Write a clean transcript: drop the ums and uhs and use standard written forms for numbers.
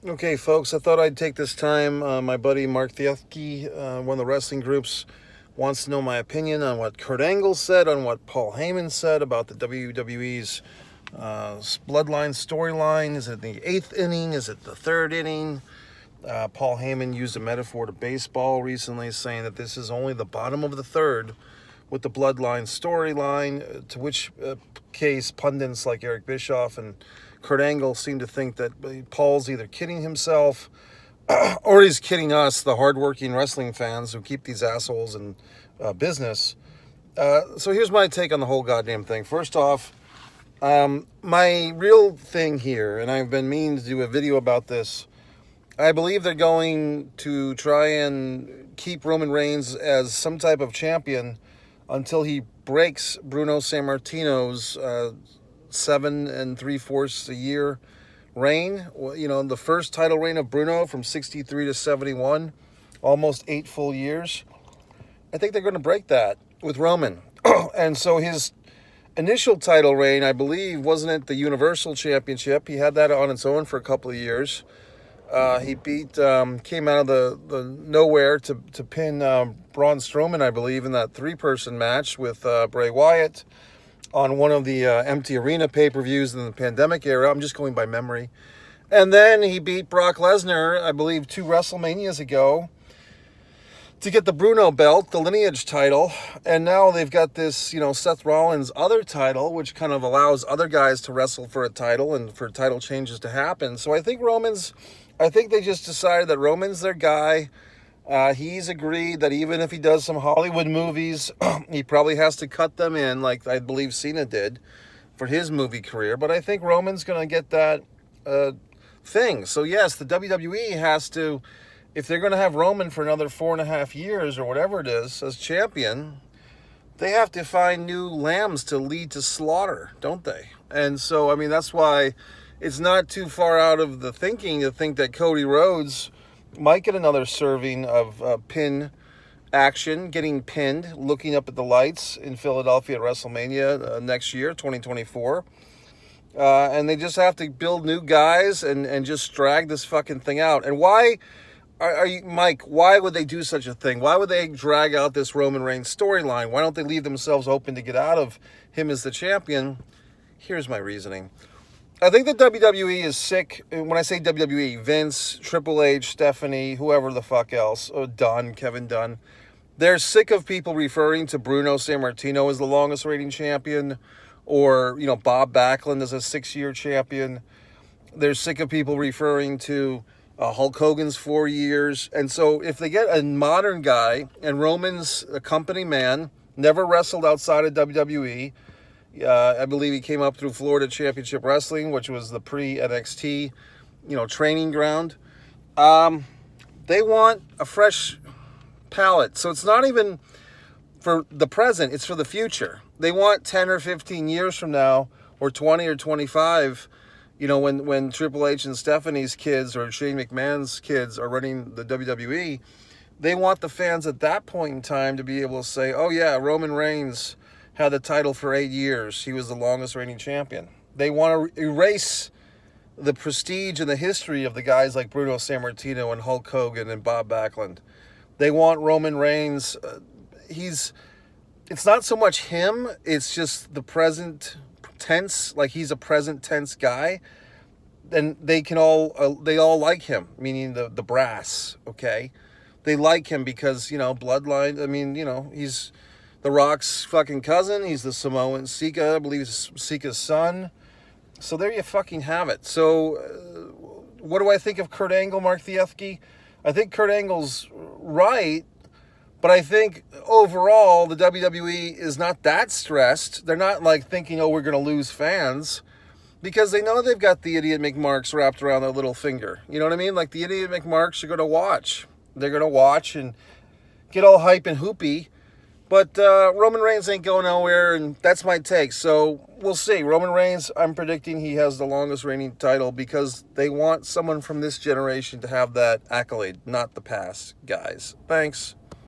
Okay, folks, I thought I'd take this time. My buddy Mark Thiefke, one of the wrestling groups, wants to know my opinion on what Kurt Angle said, on what Paul Heyman said about the WWE's Bloodline storyline. Is it the eighth inning? Is it the third inning? Paul Heyman used a metaphor to baseball recently, saying that this is only the bottom of the third with the Bloodline storyline, to which case pundits like Eric Bischoff and Kurt Angle seem to think that Paul's either kidding himself or he's kidding us, the hardworking wrestling fans who keep these assholes in business. So here's my take on the whole goddamn thing. First off, my real thing here, and I've been meaning to do a video about this, I believe they're going to try and keep Roman Reigns as some type of champion until he breaks Bruno Sammartino's 7 3/4 a year reign. You know, the first title reign of Bruno from 63 to 71, almost 8 full years. I think they're going to break that with Roman. And so his initial title reign, I believe, wasn't it the Universal Championship? He had that on its own for a couple of years. He came out of the nowhere to pin Braun Strowman, I believe, in that 3-person match with Bray Wyatt on one of the empty arena pay-per-views in the pandemic era. I'm just going by memory. And then he beat Brock Lesnar, I believe, 2 WrestleManias ago to get the Bruno belt, the lineage title. And now they've got this, Seth Rollins' other title, which kind of allows other guys to wrestle for a title and for title changes to happen. So I think they just decided that Roman's their guy. He's agreed that even if he does some Hollywood movies, he probably has to cut them in, like I believe Cena did for his movie career. But I think Roman's going to get that thing. So yes, the WWE has to, if they're going to have Roman for another 4.5 years or whatever it is as champion, they have to find new lambs to lead to slaughter, don't they? And so, I mean, that's why it's not too far out of the thinking to think that Cody Rhodes might get another serving of pin action, getting pinned, looking up at the lights in Philadelphia at WrestleMania next year, 2024. And they just have to build new guys and just drag this fucking thing out. And why are you, Mike, why would they do such a thing? Why would they drag out this Roman Reigns storyline? Why don't they leave themselves open to get out of him as the champion? Here's my reasoning. I think the WWE is sick. When I say WWE, Vince, Triple H, Stephanie, whoever the fuck else, Kevin Dunn, they're sick of people referring to Bruno Sammartino as the longest reigning champion, or, Bob Backlund as a 6-year champion. They're sick of people referring to Hulk Hogan's 4 years. And so if they get a modern guy, and Roman's a company man, never wrestled outside of WWE, I believe he came up through Florida Championship Wrestling, which was the pre-NXT, training ground. They want a fresh palette. So it's not even for the present, it's for the future. They want 10 or 15 years from now, or 20 or 25, when Triple H and Stephanie's kids or Shane McMahon's kids are running the WWE, they want the fans at that point in time to be able to say, oh yeah, Roman Reigns had the title for 8 years. He was the longest reigning champion. They want to erase the prestige and the history of the guys like Bruno Sammartino and Hulk Hogan and Bob Backlund. They want Roman Reigns. It's not so much him, it's just the present tense, like he's a present tense guy. And they all like him, meaning the brass, okay? They like him because, bloodline, I mean, he's The Rock's fucking cousin. He's the Samoan Sika, I believe Sika's son. So there you fucking have it. So what do I think of Kurt Angle, Mark Thiefke? I think Kurt Angle's right, but I think overall the WWE is not that stressed. They're not like thinking, oh, we're going to lose fans, because they know they've got the idiot McMarks wrapped around their little finger. You know what I mean? Like the idiot McMarks are going to watch. They're going to watch and get all hype and hoopy. But Roman Reigns ain't going nowhere, and that's my take. So we'll see. Roman Reigns, I'm predicting he has the longest reigning title because they want someone from this generation to have that accolade, not the past guys. Thanks.